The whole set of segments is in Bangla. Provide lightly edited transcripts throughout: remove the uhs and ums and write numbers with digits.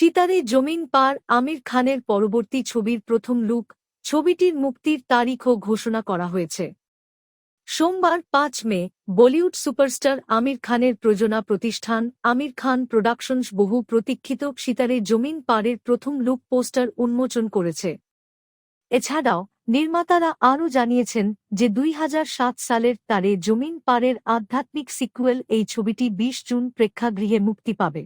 সিতারে জমিন পার আমির খানের পরবর্তী ছবির প্রথম লুক, ছবিটির মুক্তির তারিখও ঘোষণা করা হয়েছে। সোমবার ৫ মে বলিউড সুপারস্টার আমির খানের প্রযোজনা প্রতিষ্ঠান আমির খান প্রোডাকশনস বহু প্রতীক্ষিত সিতারে জমিন পারের প্রথম লুক পোস্টার উন্মোচন করেছে। এছাড়াও নির্মাতারা আরও জানিয়েছেন যে ২০০৭ সালের তারে জমিন পারের আধ্যাত্মিক সিক্যুয়েল এই ছবিটি ২০ জুন প্রেক্ষাগৃহে মুক্তি পাবে।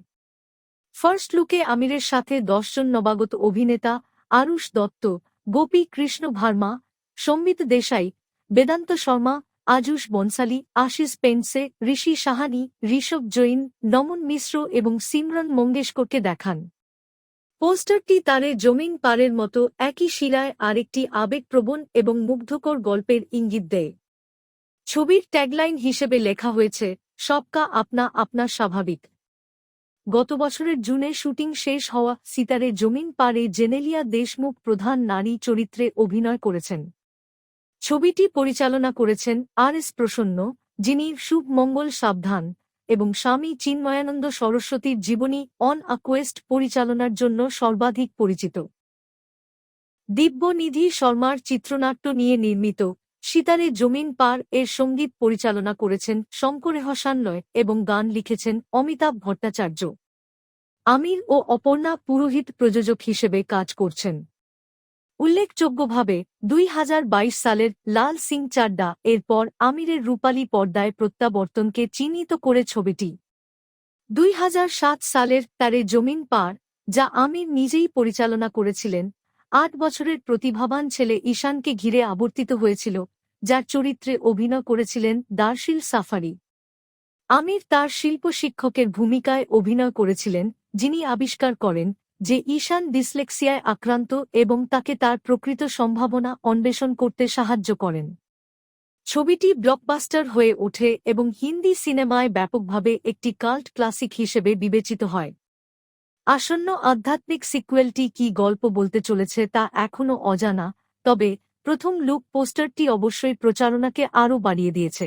ফার্স্ট লুকে আমিরের সাথে ১০ জন নবাগত অভিনেতা আরুষ দত্ত, গোপী কৃষ্ণ ভার্মা, সম্বিত দেশাই, বেদান্ত শর্মা, আজুষ বনসালি, আশিস পেন্ডসে, ঋষি সাহানি, ঋষভ জৈন, নমন মিশ্র এবং সিমরন মঙ্গেশকরকে দেখান। পোস্টারটি তারে জমিন পারের মতো একই শিরায় আরেকটি আবেগপ্রবণ এবং মুগ্ধকর গল্পের ইঙ্গিত দেয়। ছবির ট্যাগলাইন হিসেবে লেখা হয়েছে, সবকা আপনা আপনা স্বাভাবিক। গত বছরের জুনে শুটিং শেষ হওয়া সিতারে জমিন পারে জেনেলিয়া দেশমুখ প্রধান নারী চরিত্রে অভিনয় করেছেন। ছবিটি পরিচালনা করেছেন আর.এস. প্রসন্ন, যিনি শুভ মঙ্গল সাবধান এবং স্বামী চিন্ময়ানন্দ সরস্বতীর জীবনী অন আ কোয়েস্ট পরিচালনার জন্য সর্বাধিক পরিচিত। দিব্যনিধি শর্মার চিত্রনাট্য নিয়ে নির্মিত সিতারে জমিন পার এর সঙ্গীত পরিচালনা করেছেন শঙ্কর হাসানলয় এবং গান লিখেছেন অমিতাভ ভট্টাচার্য। আমির ও অপর্ণা পুরোহিত প্রযোজক হিসেবে কাজ করছেন। উল্লেখযোগ্যভাবে ২০২২ সালের লাল সিং চাড্ডা এরপর আমিরের রূপালী পর্দায় প্রত্যাবর্তনকে চিহ্নিত করে ছবিটি। ২০০৭ সালের তারে জমিন পার, যা আমির নিজেই পরিচালনা করেছিলেন, ৮ বছরের প্রতিভাবান ছেলে ঈশানকে ঘিরে আবর্তিত হয়েছিল, যার চরিত্রে অভিনয় করেছিলেন দার্শিল সাফারি। আমির তার শিল্প শিক্ষকের ভূমিকায় অভিনয় করেছিলেন, যিনি আবিষ্কার করেন যে ঈশান ডিসলেক্সিয়ায় আক্রান্ত এবং তাকে তার প্রকৃত সম্ভাবনা অন্বেষণ করতে সাহায্য করেন। ছবিটি ব্লকবাস্টার হয়ে ওঠে এবং হিন্দি সিনেমায় ব্যাপকভাবে একটি কাল্ট ক্লাসিক হিসেবে বিবেচিত হয়। আসন্ন আধ্যাত্মিক সিক্যুয়েলটি কী গল্প বলতে চলেছে তা এখনও অজানা, তবে প্রথম লুক পোস্টারটি অবশ্যই প্রচারণাকে আরও বাড়িয়ে দিয়েছে।